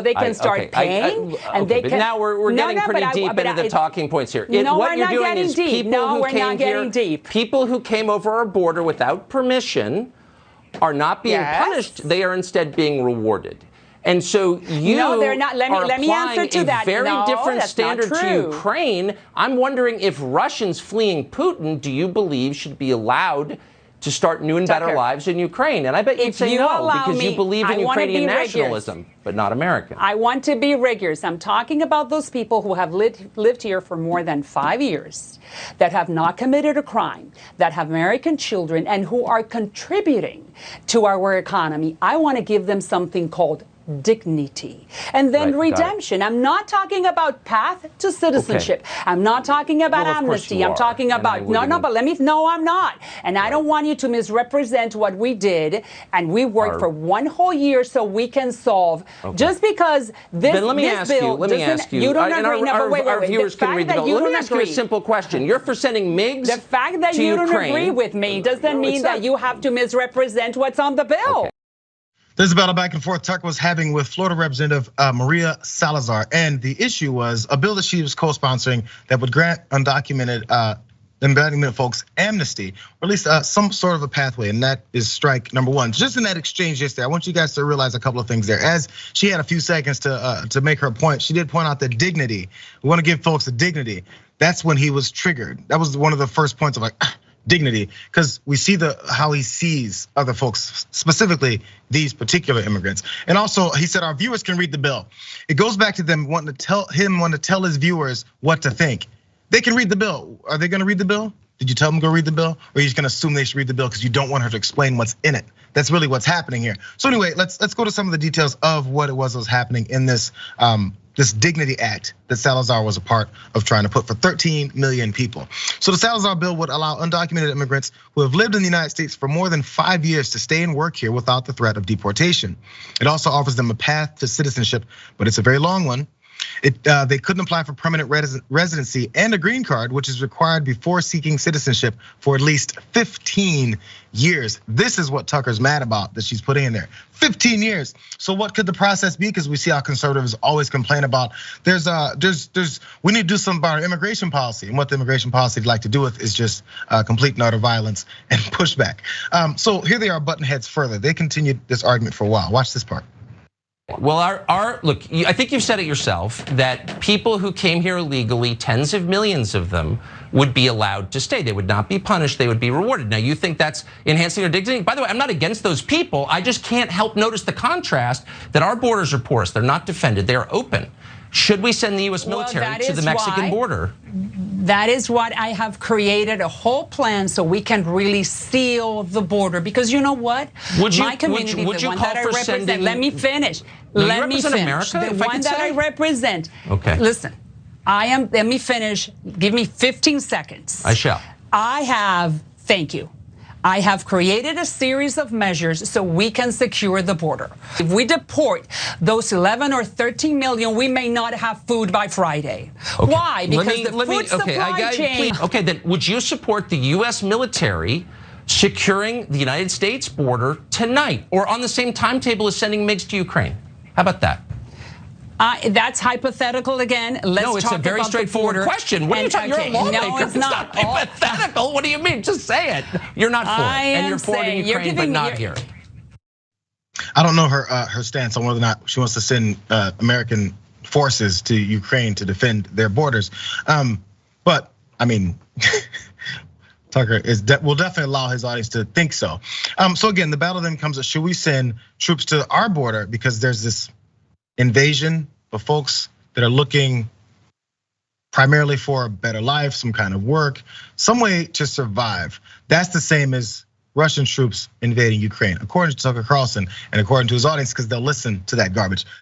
They can start paying, and they can. But now we're getting pretty deep into the talking points here. What you're doing is people who came here, people who came over our border without permission, are not being punished. They are instead being rewarded. And so you are applying a very different standard to Ukraine. I'm wondering if Russians fleeing Putin, do you believe should be allowed to start new and better lives in Ukraine? And I bet you'd say no, because you believe in Ukrainian nationalism, but not American. I want to be rigorous. I'm talking about those people who have lived here for more than 5 years, that have not committed a crime, that have American children, and who are contributing to our economy. I want to give them something called dignity and then redemption. I'm not talking about path to citizenship. I'm not talking about amnesty. I'm talking about I'm not. And I don't want you to misrepresent what we did, and we worked for 1 whole year so we can solve. Just because this bill you don't agree. Our viewers can read the bill. Let me ask you a simple question. You're for sending MiGs to Ukraine. The fact that you don't agree with me doesn't mean that you have to misrepresent what's on the bill. There's a battle back and forth Tucker was having with Florida Representative Maria Salazar. And the issue was a bill that she was co-sponsoring that would grant undocumented folks amnesty, or at least some sort of a pathway, and that is strike number 1. Just in that exchange yesterday, I want you guys to realize a couple of things there. As she had a few seconds to make her point, she did point out the dignity. We want to give folks the dignity. That's when he was triggered. That was one of the first points of dignity, because we see how he sees other folks, specifically these particular immigrants. And also, he said our viewers can read the bill. It goes back to them wanting to tell his viewers what to think. They can read the bill. Are they going to read the bill? Did you tell them to go read the bill? Or are you just going to assume they should read the bill because you don't want her to explain what's in it? That's really what's happening here. So anyway, let's go to some of the details of what it was happening in this this Dignity Act that Salazar was a part of trying to put for 13 million people. So the Salazar bill would allow undocumented immigrants who have lived in the United States for more than 5 years to stay and work here without the threat of deportation. It also offers them a path to citizenship, but it's a very long one. They couldn't apply for permanent residency and a green card, which is required before seeking citizenship for at least 15 years. This is what Tucker's mad about that she's putting in there. 15 years. So what could the process be? Because we see how conservatives always complain about we need to do something about our immigration policy, and what the immigration policy would like to do with is just complete and utter violence and pushback. So here they are button heads further. They continued this argument for a while. Watch this part. Well, look, I think you've said it yourself that people who came here illegally, tens of millions of them, would be allowed to stay. They would not be punished, they would be rewarded. Now, you think that's enhancing their dignity? By the way, I'm not against those people. I just can't help notice the contrast that our borders are porous. They're not defended, they are open. Should we send the US military to the Mexican border? That is what I have created a whole plan so we can really seal the border. Because you know what? My community, the one that I represent, let me finish. Let me finish. America, the one that I represent. Okay. Listen, let me finish. Give me 15 seconds. I shall. Thank you. I have created a series of measures so we can secure the border. If we deport those 11 or 13 million, we may not have food by Friday. Okay. Why? Because the food supply chain. Okay, then would you support the US military securing the United States border tonight, or on the same timetable as sending MiGs to Ukraine? How about that? That's hypothetical again. No, it's a very straightforward question. What are you talking? You're a lawmaker. No, it's not hypothetical. What do you mean? Just say it. You're not for it, and you're for it in Ukraine, but not here. I don't know her stance on whether or not she wants to send American forces to Ukraine to defend their borders. But I mean, Tucker will definitely allow his audience to think so. So again, the battle then comes: should we send troops to our border because there's this invasion of folks that are looking primarily for a better life, some kind of work, some way to survive? That's the same as Russian troops invading Ukraine, according to Tucker Carlson and according to his audience, because they'll listen to that garbage.